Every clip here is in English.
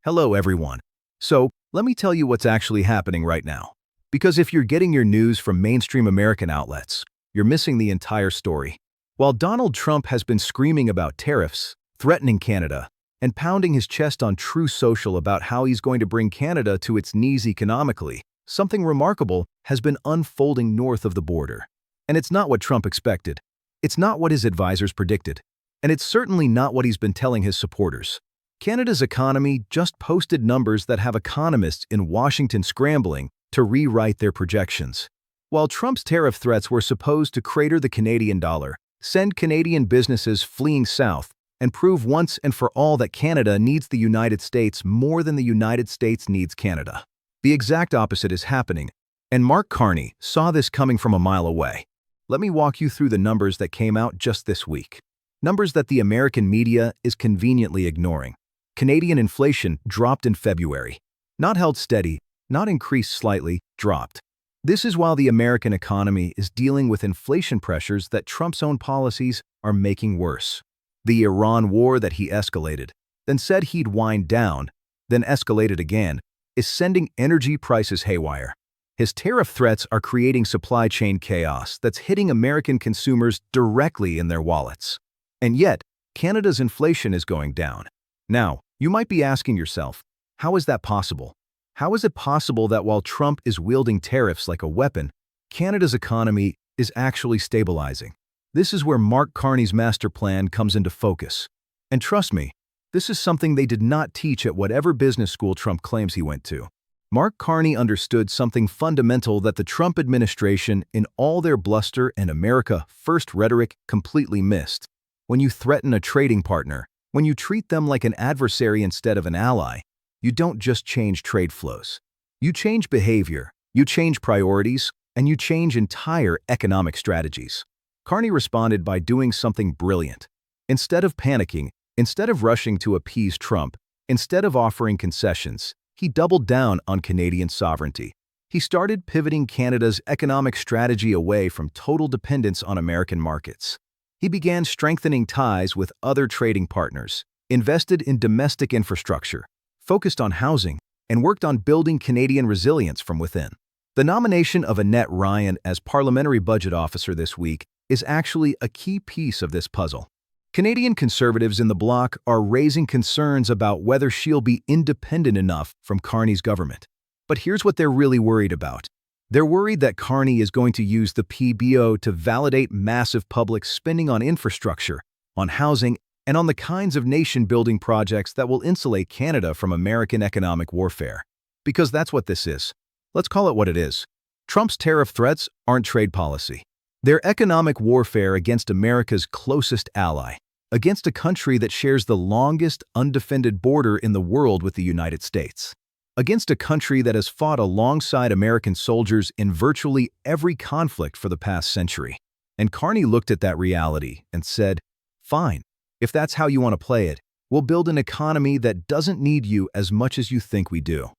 Hello, everyone. So, let me tell you what's actually happening right now. Because if you're getting your news from mainstream American outlets, you're missing the entire story. While Donald Trump has been screaming about tariffs, threatening Canada, and pounding his chest on True Social about how he's going to bring Canada to its knees economically, something remarkable has been unfolding north of the border. And it's not what Trump expected. It's not what his advisors predicted. And it's certainly not what he's been telling his supporters. Canada's economy just posted numbers that have economists in Washington scrambling to rewrite their projections. While Trump's tariff threats were supposed to crater the Canadian dollar, send Canadian businesses fleeing south, and prove once and for all that Canada needs the United States more than the United States needs Canada, the exact opposite is happening, and Mark Carney saw this coming from a mile away. Let me walk you through the numbers that came out just this week. Numbers that the American media is conveniently ignoring. Canadian inflation dropped in February. Not held steady, not increased slightly, dropped. This is while the American economy is dealing with inflation pressures that Trump's own policies are making worse. The Iran war that he escalated, then said he'd wind down, then escalated again, is sending energy prices haywire. His tariff threats are creating supply chain chaos that's hitting American consumers directly in their wallets. And yet, Canada's inflation is going down. Now, you might be asking yourself, how is that possible? How is it possible that while Trump is wielding tariffs like a weapon, Canada's economy is actually stabilizing? This is where Mark Carney's master plan comes into focus. And trust me, this is something they did not teach at whatever business school Trump claims he went to. Mark Carney understood something fundamental that the Trump administration, in all their bluster and America First rhetoric, completely missed. When you threaten a trading partner, when you treat them like an adversary instead of an ally, you don't just change trade flows. You change behavior, you change priorities, and you change entire economic strategies. Carney responded by doing something brilliant. Instead of panicking, instead of rushing to appease Trump, instead of offering concessions, he doubled down on Canadian sovereignty. He started pivoting Canada's economic strategy away from total dependence on American markets. He began strengthening ties with other trading partners, invested in domestic infrastructure, focused on housing, and worked on building Canadian resilience from within. The nomination of Annette Ryan as Parliamentary Budget Officer this week is actually a key piece of this puzzle. Canadian Conservatives in the bloc are raising concerns about whether she'll be independent enough from Carney's government. But here's what they're really worried about. They're worried that Carney is going to use the PBO to validate massive public spending on infrastructure, on housing, and on the kinds of nation-building projects that will insulate Canada from American economic warfare. Because that's what this is. Let's call it what it is. Trump's tariff threats aren't trade policy. They're economic warfare against America's closest ally, against a country that shares the longest undefended border in the world with the United States. Against a country that has fought alongside American soldiers in virtually every conflict for the past century. And Carney looked at that reality and said, fine, if that's how you want to play it, we'll build an economy that doesn't need you as much as you think we do.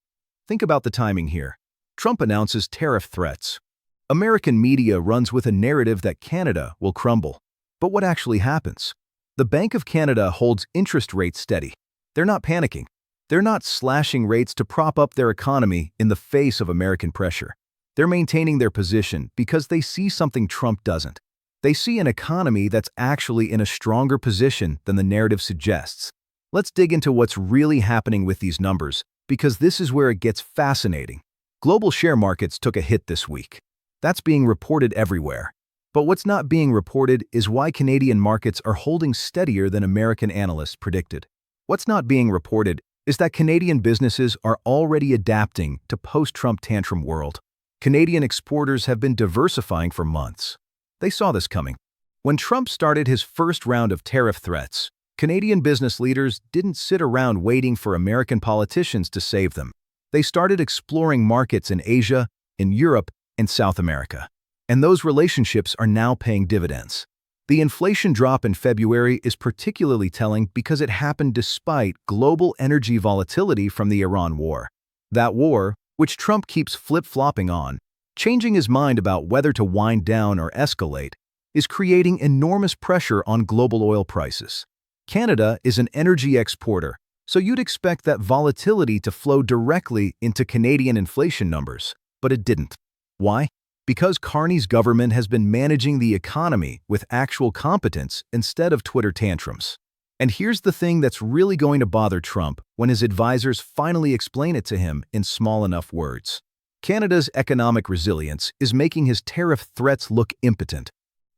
Think about the timing here. Trump announces tariff threats. American media runs with a narrative that Canada will crumble. But what actually happens? The Bank of Canada holds interest rates steady. They're not panicking. They're not slashing rates to prop up their economy in the face of American pressure. They're maintaining their position because they see something Trump doesn't. They see an economy that's actually in a stronger position than the narrative suggests. Let's dig into what's really happening with these numbers, because this is where it gets fascinating. Global share markets took a hit this week. That's being reported everywhere. But what's not being reported is why Canadian markets are holding steadier than American analysts predicted. What's not being reported is that Canadian businesses are already adapting to post-Trump tantrum world. Canadian exporters have been diversifying for months. They saw this coming. When Trump started his first round of tariff threats, Canadian business leaders didn't sit around waiting for American politicians to save them. They started exploring markets in Asia, in Europe, and South America. And those relationships are now paying dividends. The inflation drop in February is particularly telling because it happened despite global energy volatility from the Iran war. That war, which Trump keeps flip-flopping on, changing his mind about whether to wind down or escalate, is creating enormous pressure on global oil prices. Canada is an energy exporter, So you'd expect that volatility to flow directly into Canadian inflation numbers, but it didn't. Why? Because Carney's government has been managing the economy with actual competence instead of Twitter tantrums. And here's the thing that's really going to bother Trump when his advisors finally explain it to him in small enough words. Canada's economic resilience is making his tariff threats look impotent.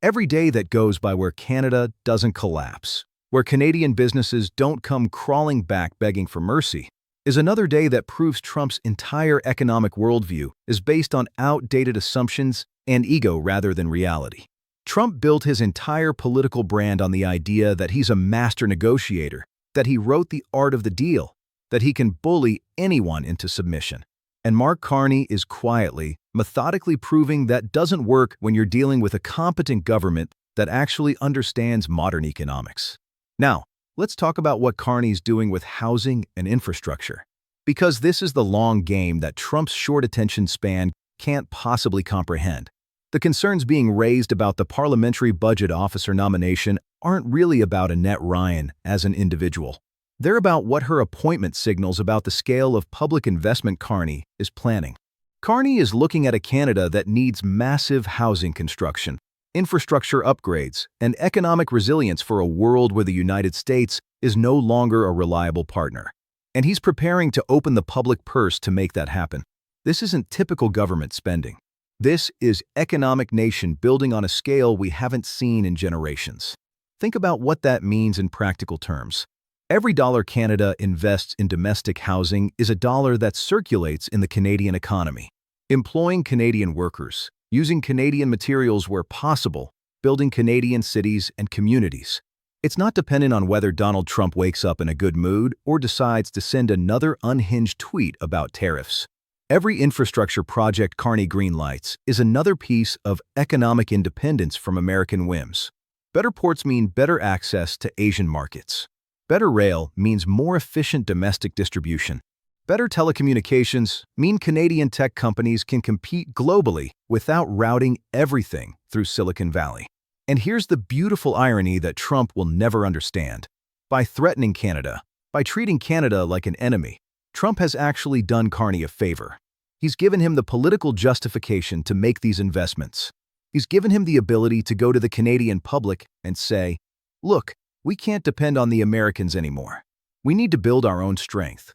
Every day that goes by where Canada doesn't collapse, where Canadian businesses don't come crawling back begging for mercy, is another day that proves Trump's entire economic worldview is based on outdated assumptions and ego rather than reality. Trump built his entire political brand on the idea that he's a master negotiator, that he wrote the art of the deal, that he can bully anyone into submission. And Mark Carney is quietly, methodically proving that doesn't work when you're dealing with a competent government that actually understands modern economics. Now, let's talk about what Carney's doing with housing and infrastructure. Because this is the long game that Trump's short attention span can't possibly comprehend. The concerns being raised about the parliamentary budget officer nomination aren't really about Annette Ryan as an individual. They're about what her appointment signals about the scale of public investment Carney is planning. Carney is looking at a Canada that needs massive housing construction, infrastructure upgrades, and economic resilience for a world where the United States is no longer a reliable partner. And he's preparing to open the public purse to make that happen. This isn't typical government spending. This is economic nation building on a scale we haven't seen in generations. Think about what that means in practical terms. Every dollar Canada invests in domestic housing is a dollar that circulates in the Canadian economy. Employing Canadian workers, using Canadian materials where possible, building Canadian cities and communities. It's not dependent on whether Donald Trump wakes up in a good mood or decides to send another unhinged tweet about tariffs. Every infrastructure project Carney greenlights is another piece of economic independence from American whims. Better ports mean better access to Asian markets. Better rail means more efficient domestic distribution. Better telecommunications mean Canadian tech companies can compete globally without routing everything through Silicon Valley. And here's the beautiful irony that Trump will never understand. By threatening Canada, by treating Canada like an enemy, Trump has actually done Carney a favor. He's given him the political justification to make these investments. He's given him the ability to go to the Canadian public and say, "Look, we can't depend on the Americans anymore. We need to build our own strength."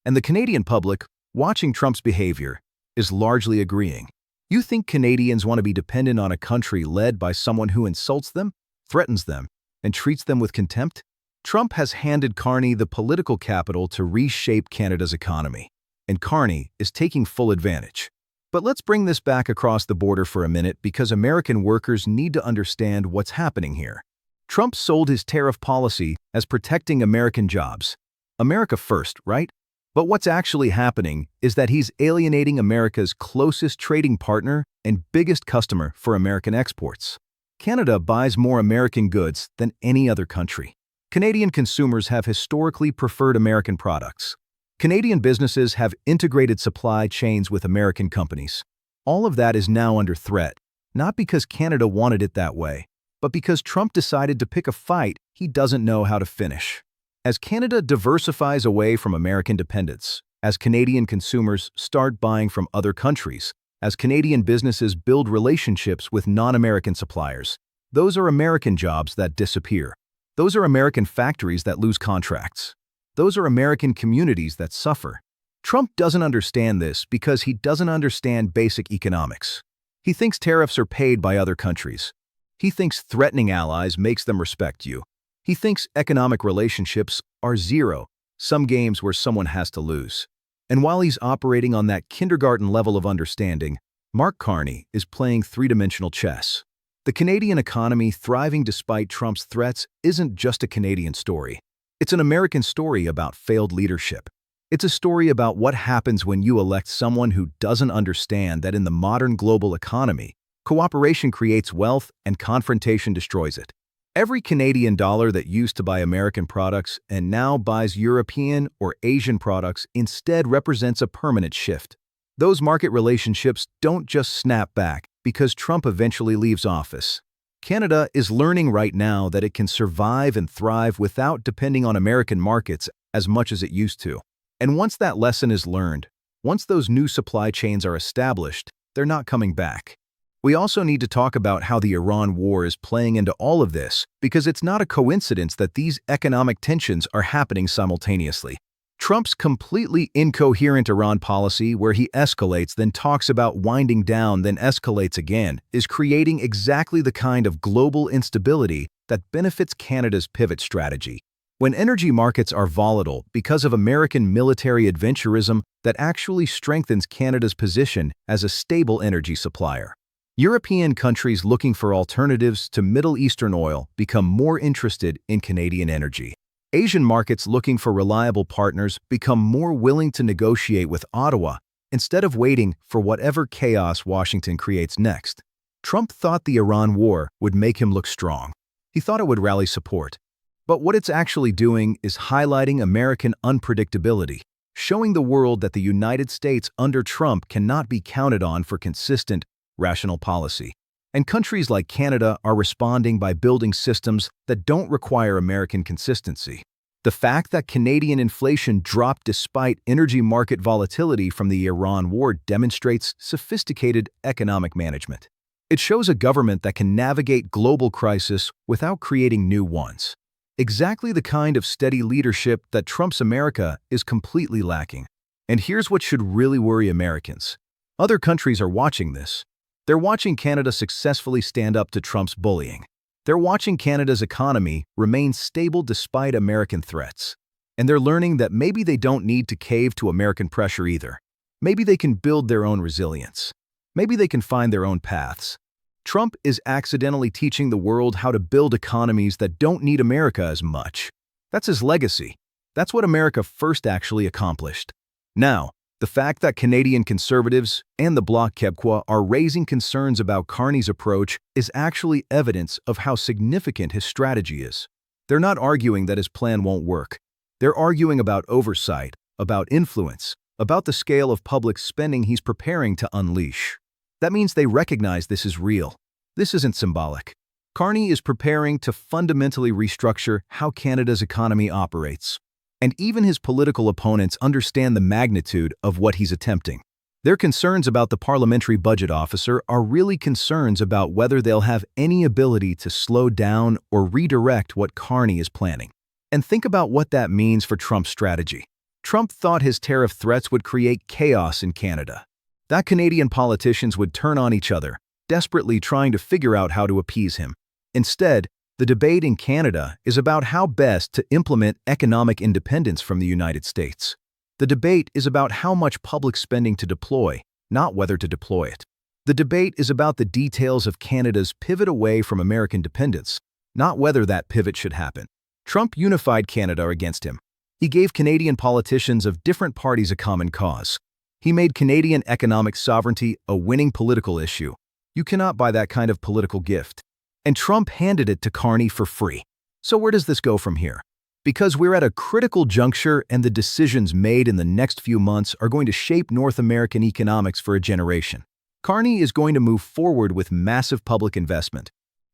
And the Canadian public, watching Trump's behavior, is largely agreeing. You think Canadians want to be dependent on a country led by someone who insults them, threatens them, and treats them with contempt? Trump has handed Carney the political capital to reshape Canada's economy, and Carney is taking full advantage. But let's bring this back across the border for a minute because American workers need to understand what's happening here. Trump sold his tariff policy as protecting American jobs. America first, right? But what's actually happening is that he's alienating America's closest trading partner and biggest customer for American exports. Canada buys more American goods than any other country. Canadian consumers have historically preferred American products. Canadian businesses have integrated supply chains with American companies. All of that is now under threat, not because Canada wanted it that way, but because Trump decided to pick a fight he doesn't know how to finish. As Canada diversifies away from American dependence, as Canadian consumers start buying from other countries, as Canadian businesses build relationships with non-American suppliers, those are American jobs that disappear. Those are American factories that lose contracts. Those are American communities that suffer. Trump doesn't understand this because he doesn't understand basic economics. He thinks tariffs are paid by other countries. He thinks threatening allies makes them respect you. He thinks economic relationships are zero, some games where someone has to lose. And while he's operating on that kindergarten level of understanding, Mark Carney is playing three-dimensional chess. The Canadian economy thriving despite Trump's threats isn't just a Canadian story. It's an American story about failed leadership. It's a story about what happens when you elect someone who doesn't understand that in the modern global economy, cooperation creates wealth and confrontation destroys it. Every Canadian dollar that used to buy American products and now buys European or Asian products instead represents a permanent shift. Those market relationships don't just snap back because Trump eventually leaves office. Canada is learning right now that it can survive and thrive without depending on American markets as much as it used to. And once that lesson is learned, once those new supply chains are established, they're not coming back. We also need to talk about how the Iran war is playing into all of this, because it's not a coincidence that these economic tensions are happening simultaneously. Trump's completely incoherent Iran policy, where he escalates, then talks about winding down, then escalates again, is creating exactly the kind of global instability that benefits Canada's pivot strategy. When energy markets are volatile because of American military adventurism, that actually strengthens Canada's position as a stable energy supplier. European countries looking for alternatives to Middle Eastern oil become more interested in Canadian energy. Asian markets looking for reliable partners become more willing to negotiate with Ottawa instead of waiting for whatever chaos Washington creates next. Trump thought the Iran war would make him look strong. He thought it would rally support. But what it's actually doing is highlighting American unpredictability, showing the world that the United States under Trump cannot be counted on for consistent, rational policy. And countries like Canada are responding by building systems that don't require American consistency. The fact that Canadian inflation dropped despite energy market volatility from the Iran war demonstrates sophisticated economic management. It shows a government that can navigate global crisis without creating new ones. Exactly the kind of steady leadership that Trump's America is completely lacking. And here's what should really worry Americans. Other countries are watching this. They're watching Canada successfully stand up to Trump's bullying. They're watching Canada's economy remain stable despite American threats. And they're learning that maybe they don't need to cave to American pressure either. Maybe they can build their own resilience. Maybe they can find their own paths. Trump is accidentally teaching the world how to build economies that don't need America as much. That's his legacy. That's what America first actually accomplished. Now, the fact that Canadian conservatives and the Bloc Québécois are raising concerns about Carney's approach is actually evidence of how significant his strategy is. They're not arguing that his plan won't work. They're arguing about oversight, about influence, about the scale of public spending he's preparing to unleash. That means they recognize this is real. This isn't symbolic. Carney is preparing to fundamentally restructure how Canada's economy operates. And even his political opponents understand the magnitude of what he's attempting. Their concerns about the parliamentary budget officer are really concerns about whether they'll have any ability to slow down or redirect what Carney is planning. And think about what that means for Trump's strategy. Trump thought his tariff threats would create chaos in Canada. That Canadian politicians would turn on each other, desperately trying to figure out how to appease him. Instead, the debate in Canada is about how best to implement economic independence from the United States. The debate is about how much public spending to deploy, not whether to deploy it. The debate is about the details of Canada's pivot away from American dependence, not whether that pivot should happen. Trump unified Canada against him. He gave Canadian politicians of different parties a common cause. He made Canadian economic sovereignty a winning political issue. You cannot buy that kind of political gift. And Trump handed it to Carney for free. So where does this go from here? Because we're at a critical juncture and the decisions made in the next few months are going to shape North American economics for a generation. Carney is going to move forward with massive public investment.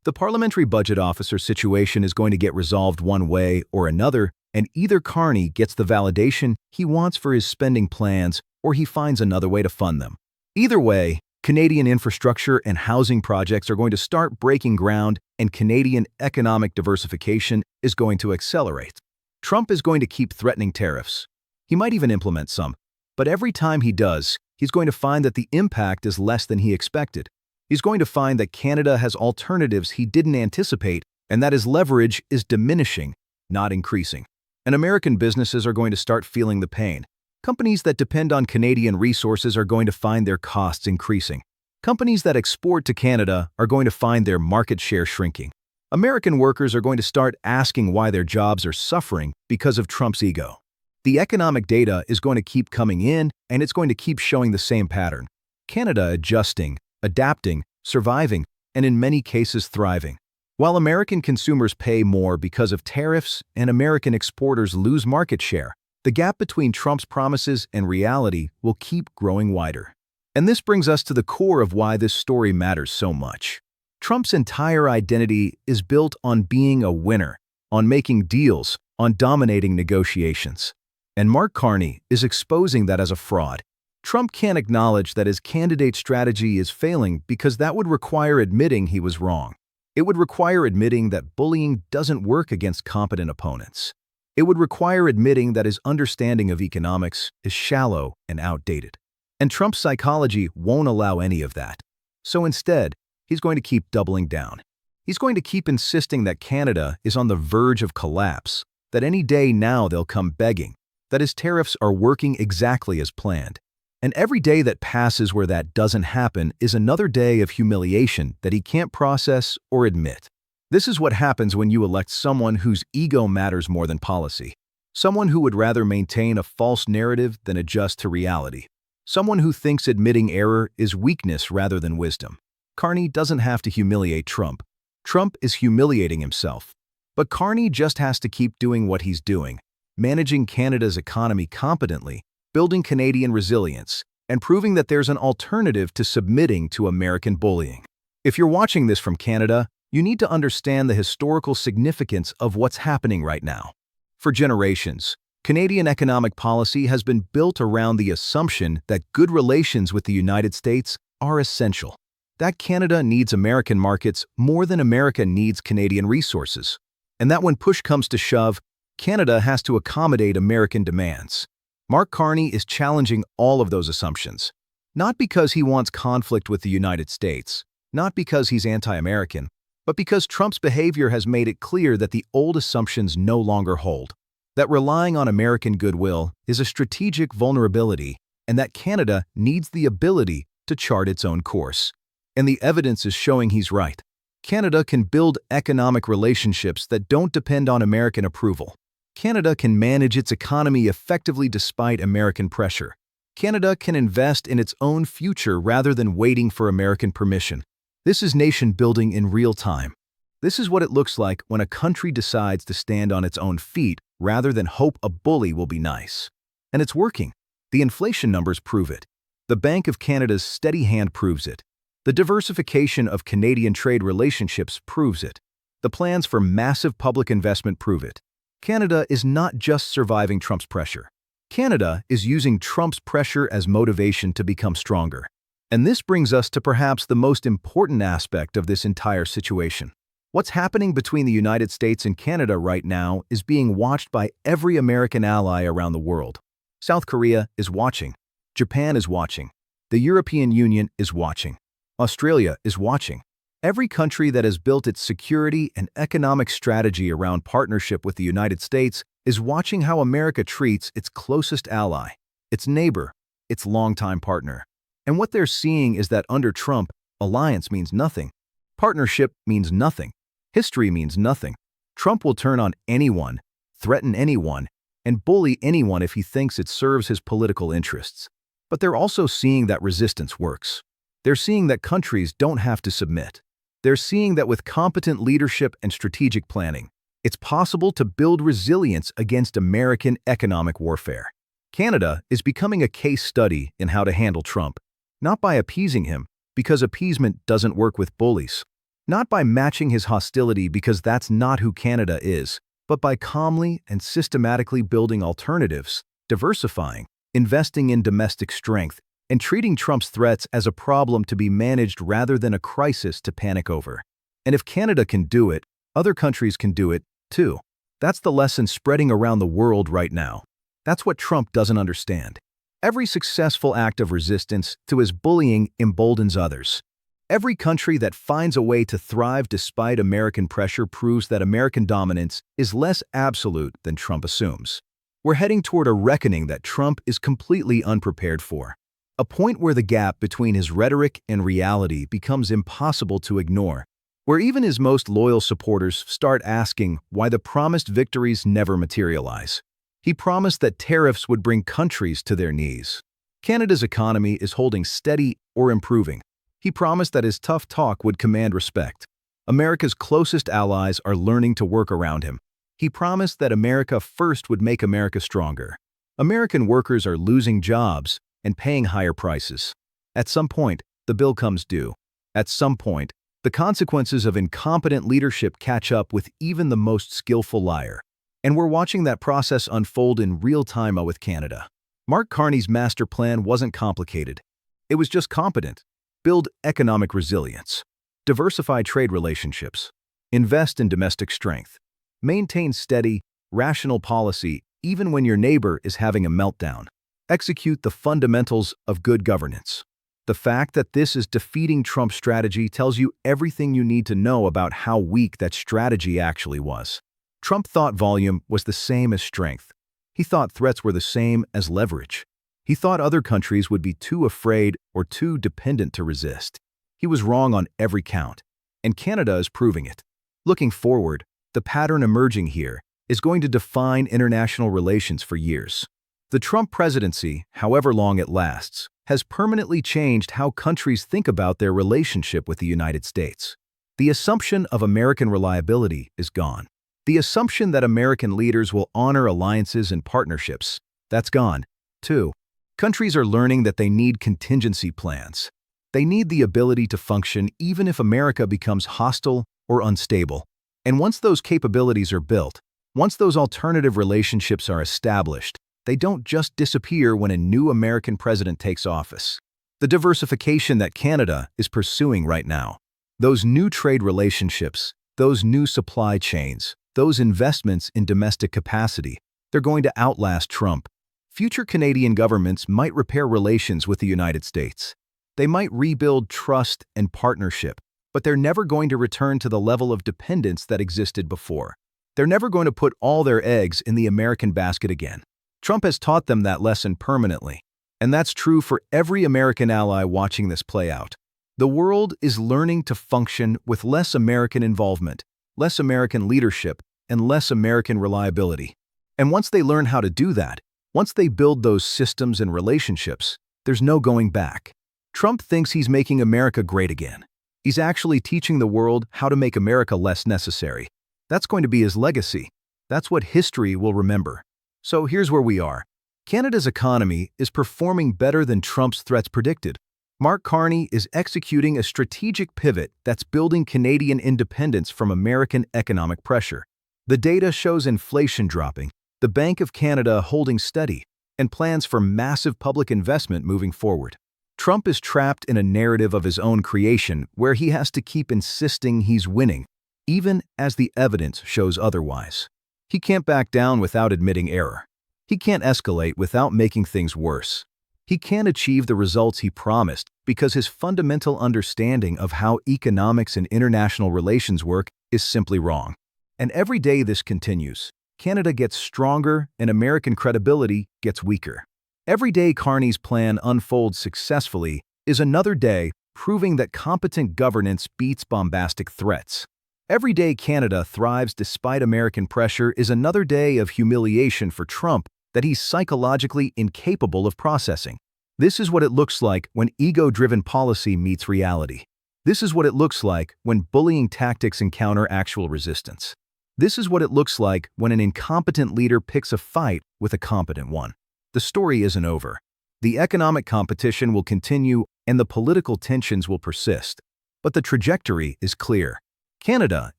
The parliamentary budget officer situation is going to get resolved one way or another, and either Carney gets the validation he wants for his spending plans or he finds another way to fund them. Either way, Canadian infrastructure and housing projects are going to start breaking ground, and Canadian economic diversification is going to accelerate. Trump is going to keep threatening tariffs. He might even implement some. But every time he does, he's going to find that the impact is less than he expected. He's going to find that Canada has alternatives he didn't anticipate, and that his leverage is diminishing, not increasing. And American businesses are going to start feeling the pain. Companies that depend on Canadian resources are going to find their costs increasing. Companies that export to Canada are going to find their market share shrinking. American workers are going to start asking why their jobs are suffering because of Trump's ego. The economic data is going to keep coming in, and it's going to keep showing the same pattern. Canada adjusting, adapting, surviving, and in many cases thriving. While American consumers pay more because of tariffs and American exporters lose market share, the gap between Trump's promises and reality will keep growing wider. And this brings us to the core of why this story matters so much. Trump's entire identity is built on being a winner, on making deals, on dominating negotiations. And Mark Carney is exposing that as a fraud. Trump can't acknowledge that his candidate strategy is failing because that would require admitting he was wrong. It would require admitting that bullying doesn't work against competent opponents. It would require admitting that his understanding of economics is shallow and outdated. And Trump's psychology won't allow any of that. So instead, he's going to keep doubling down. He's going to keep insisting that Canada is on the verge of collapse, that any day now they'll come begging, that his tariffs are working exactly as planned. And every day that passes where that doesn't happen is another day of humiliation that he can't process or admit. This is what happens when you elect someone whose ego matters more than policy. Someone who would rather maintain a false narrative than adjust to reality. Someone who thinks admitting error is weakness rather than wisdom. Carney doesn't have to humiliate Trump. Trump is humiliating himself. But Carney just has to keep doing what he's doing, managing Canada's economy competently, building Canadian resilience, and proving that there's an alternative to submitting to American bullying. If you're watching this from Canada, you need to understand the historical significance of what's happening right now. For generations, Canadian economic policy has been built around the assumption that good relations with the United States are essential, that Canada needs American markets more than America needs Canadian resources, and that when push comes to shove, Canada has to accommodate American demands. Mark Carney is challenging all of those assumptions, not because he wants conflict with the United States, not because he's anti-American, but because Trump's behavior has made it clear that the old assumptions no longer hold, that relying on American goodwill is a strategic vulnerability, and that Canada needs the ability to chart its own course. And the evidence is showing he's right. Canada can build economic relationships that don't depend on American approval. Canada can manage its economy effectively despite American pressure. Canada can invest in its own future rather than waiting for American permission. This is nation building in real time. This is what it looks like when a country decides to stand on its own feet rather than hope a bully will be nice. And it's working. The inflation numbers prove it. The Bank of Canada's steady hand proves it. The diversification of Canadian trade relationships proves it. The plans for massive public investment prove it. Canada is not just surviving Trump's pressure. Canada is using Trump's pressure as motivation to become stronger. And this brings us to perhaps the most important aspect of this entire situation. What's happening between the United States and Canada right now is being watched by every American ally around the world. South Korea is watching. Japan is watching. The European Union is watching. Australia is watching. Every country that has built its security and economic strategy around partnership with the United States is watching how America treats its closest ally, its neighbor, its longtime partner. And what they're seeing is that under Trump, alliance means nothing. Partnership means nothing. History means nothing. Trump will turn on anyone, threaten anyone, and bully anyone if he thinks it serves his political interests. But they're also seeing that resistance works. They're seeing that countries don't have to submit. They're seeing that with competent leadership and strategic planning, it's possible to build resilience against American economic warfare. Canada is becoming a case study in how to handle Trump, not by appeasing him, because appeasement doesn't work with bullies, not by matching his hostility because that's not who Canada is, but by calmly and systematically building alternatives, diversifying, investing in domestic strength, and treating Trump's threats as a problem to be managed rather than a crisis to panic over. And if Canada can do it, other countries can do it too. That's the lesson spreading around the world right now. That's what Trump doesn't understand. Every successful act of resistance to his bullying emboldens others. Every country that finds a way to thrive despite American pressure proves that American dominance is less absolute than Trump assumes. We're heading toward a reckoning that Trump is completely unprepared for. A point where the gap between his rhetoric and reality becomes impossible to ignore, where even his most loyal supporters start asking why the promised victories never materialize. He promised that tariffs would bring countries to their knees. Canada's economy is holding steady or improving. He promised that his tough talk would command respect. America's closest allies are learning to work around him. He promised that America first would make America stronger. American workers are losing jobs and paying higher prices. At some point, the bill comes due. At some point, the consequences of incompetent leadership catch up with even the most skillful liar. And we're watching that process unfold in real time with Canada. Mark Carney's master plan wasn't complicated. It was just competent. Build economic resilience. Diversify trade relationships. Invest in domestic strength. Maintain steady, rational policy even when your neighbor is having a meltdown. Execute the fundamentals of good governance. The fact that this is defeating Trump's strategy tells you everything you need to know about how weak that strategy actually was. Trump thought volume was the same as strength. He thought threats were the same as leverage. He thought other countries would be too afraid or too dependent to resist. He was wrong on every count, and Canada is proving it. Looking forward, the pattern emerging here is going to define international relations for years. The Trump presidency, however long it lasts, has permanently changed how countries think about their relationship with the United States. The assumption of American reliability is gone. The assumption that American leaders will honor alliances and partnerships, that's gone, too. Countries are learning that they need contingency plans. They need the ability to function even if America becomes hostile or unstable. And once those capabilities are built, once those alternative relationships are established, they don't just disappear when a new American president takes office. The diversification that Canada is pursuing right now, those new trade relationships, those new supply chains, those investments in domestic capacity, they're going to outlast Trump. Future Canadian governments might repair relations with the United States. They might rebuild trust and partnership, but they're never going to return to the level of dependence that existed before. They're never going to put all their eggs in the American basket again. Trump has taught them that lesson permanently, and that's true for every American ally watching this play out. The world is learning to function with less American involvement, less American leadership, and less American reliability. And once they learn how to do that, once they build those systems and relationships, there's no going back. Trump thinks he's making America great again. He's actually teaching the world how to make America less necessary. That's going to be his legacy. That's what history will remember. So here's where we are. Canada's economy is performing better than Trump's threats predicted. Mark Carney is executing a strategic pivot that's building Canadian independence from American economic pressure. The data shows inflation dropping, the Bank of Canada holding steady, and plans for massive public investment moving forward. Trump is trapped in a narrative of his own creation where he has to keep insisting he's winning, even as the evidence shows otherwise. He can't back down without admitting error. He can't escalate without making things worse. He can't achieve the results he promised because his fundamental understanding of how economics and international relations work is simply wrong. And every day this continues, Canada gets stronger and American credibility gets weaker. Every day Carney's plan unfolds successfully is another day proving that competent governance beats bombastic threats. Every day Canada thrives despite American pressure is another day of humiliation for Trump that he's psychologically incapable of processing. This is what it looks like when ego-driven policy meets reality. This is what it looks like when bullying tactics encounter actual resistance. This is what it looks like when an incompetent leader picks a fight with a competent one. The story isn't over. The economic competition will continue and the political tensions will persist. But the trajectory is clear. Canada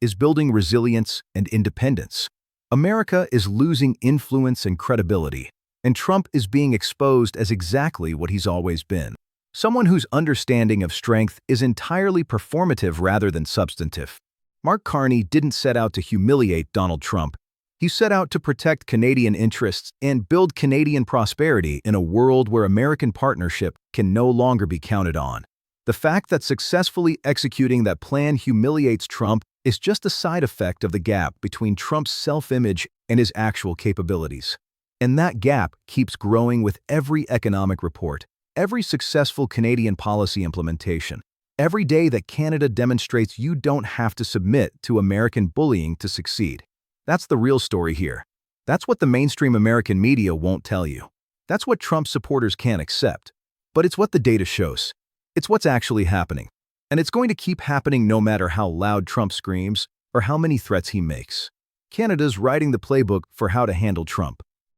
is building resilience and independence. America is losing influence and credibility, and Trump is being exposed as exactly what he's always been. Someone whose understanding of strength is entirely performative rather than substantive. Mark Carney didn't set out to humiliate Donald Trump. He set out to protect Canadian interests and build Canadian prosperity in a world where American partnership can no longer be counted on. The fact that successfully executing that plan humiliates Trump is just a side effect of the gap between Trump's self-image and his actual capabilities. And that gap keeps growing with every economic report, every successful Canadian policy implementation, every day that Canada demonstrates you don't have to submit to American bullying to succeed. That's the real story here. That's what the mainstream American media won't tell you. That's what Trump supporters can't accept. But it's what the data shows. It's what's actually happening. And it's going to keep happening no matter how loud Trump screams or how many threats he makes. Canada's writing the playbook for how to handle Trump.